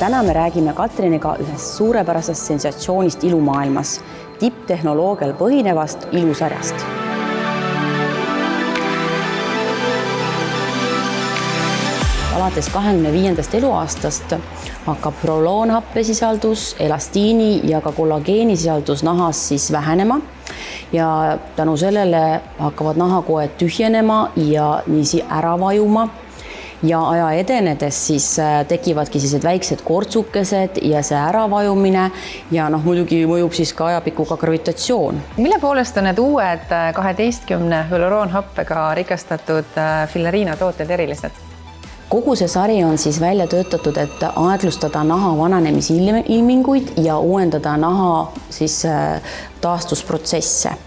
täna me räägime Katriniga ühest suurepärasest sensatsioonist ilumaailmas, tipptehnoloogial põhinevast ilusarjast. Alates 25. eluaastast hakkab proloonhappesisaldus, elastiini ja ka kollageenisisaldus nahas siis vähenema ja tänu sellele hakkavad nahakoed tühjenema ja niisi ära vajuma. Ja aja edenedes siis tekivadki sellised väiksed kortsukesed ja see äravajumine ja muidugi mõjub siis ka ajapikuga gravitatsioon. Mille poolest on need uued 12 hüaluroonhappega rikastatud Filarina tooted erilised? Kogu see sari on siis välja töötatud, et aeglustada naha vananemisilminguid ja uuendada naha siis taastusprotsesse.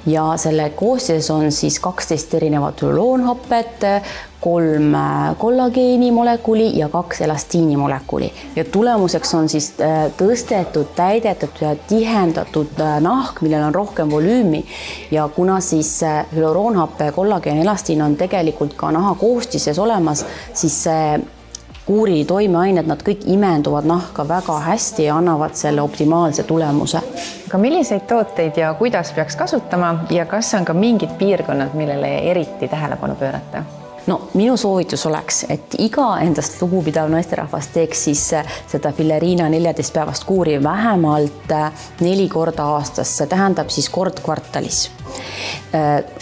Ja selle koostises on siis 12 erinevat hüaluroonhappet, 3 kollageenimolekuli ja 2 elastiinimolekuli. Ja tulemuseks on siis tõstetud, täidetud ja tihendatud nahk, millel on rohkem volüümi. Ja kuna siis hüaluroonhappe, kollageen, elastiin on tegelikult ka naha koostises olemas, siis kuuri toimeained, nad kõik imenduvad nahka väga hästi ja annavad selle optimaalse tulemuse. Aga milliseid tooteid ja kuidas peaks kasutama ja kas on ka mingid piirkonnad, millele eriti tähelepanu pöörata? No, minu soovitus oleks, et iga endast lugupidav naisterahvas teeks siis seda Filarina 14 päevast kuuri vähemalt 4 korda aastas, see tähendab siis kord kvartalis.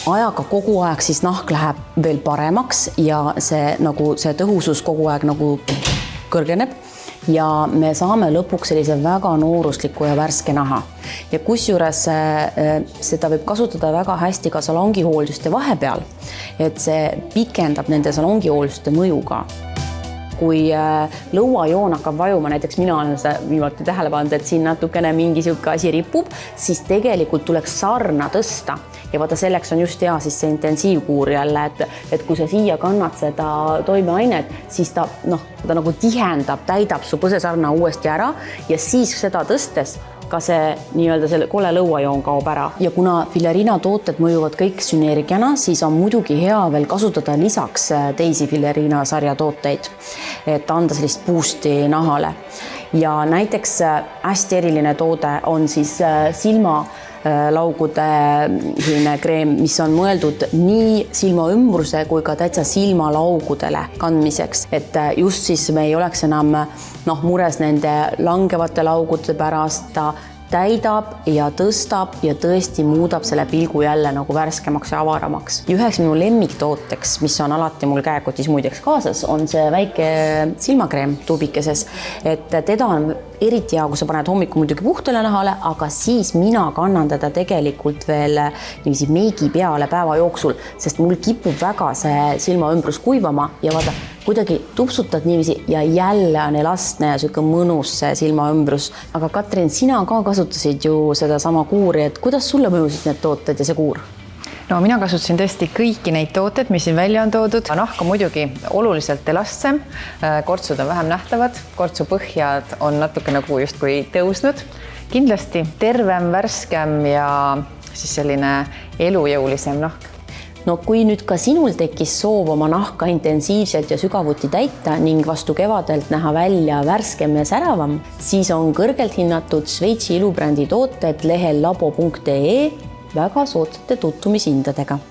Ajaga kogu aeg siis nahk läheb veel paremaks ja see tõhusus kogu aeg kõrgeneb ja me saame lõpuks sellise väga noorusliku ja värske naha. Ja kusjuures seda võib kasutada väga hästi ka salongihoolduste vahepeal, et see pikendab nende salongihoolduste mõjuga. Kui lõuajoon hakkab vajuma, näiteks mina olen seda viimati tähele pannud, et siin natukene mingi siuke asi ripub, siis tegelikult tuleks sarna tõsta. Ja vaata selleks on just hea siis see intensiivkuur jälle, et kui sa siia kannad seda toimeainet, siis ta nagu tihendab, täidab su põsesarna uuesti ära ja siis seda tõstes ka see selle kole lõuajoon kaob ära. Ja kuna Filarina tooted mõjuvad kõik sünergiana, siis on muidugi hea veel kasutada lisaks teisi Filarina sarja tooteid, et anda sellist boosti nahale. Ja näiteks hästi eriline toode on siis silmalaugude kreem, mis on mõeldud nii silmaümbruse kui ka täitsa silmalaugudele kandmiseks, et just siis me ei oleks enam mures nende langevate laugude pärast, ta täidab ja tõstab ja tõesti muudab selle pilgu jälle nagu värskemaks ja avaramaks. Ja üheks minu lemmiktooteks, mis on alati mul käekotis muideks kaasas, on see väike silmakreem tubikeses, et teda on eriti hea, kui sa paned hommiku muidugi puhtale nahale, aga siis mina kannan teda tegelikult veel niiviisi meigi peale päeva jooksul, sest mul kipub väga see silmaümbrus kuivama ja vaata, kuidagi tupsutad niiviisi ja jälle on elastne ja selline mõnus see silmaümbrus. Aga Katrin, sina ka kasutasid ju seda sama kuuri, et kuidas sulle mõjusid need tooted ja see kuur? No mina kasutasin tõesti kõiki neid tooted, mis siin välja on toodud. Nahk on muidugi oluliselt elastsem, kortsud on vähem nähtavad, kortsupõhjad on natuke nagu justkui tõusnud. Kindlasti tervem, värskem ja siis selline elujõulisem nahk. No kui nüüd ka sinul tekkis soov oma nahka intensiivselt ja sügavuti täita ning vastu kevadelt näha välja värskem ja säravam, siis on kõrgelt hinnatud Šveitsi ilubrändi tooted lehel labo.ee väga soodsate tuttumishindadega.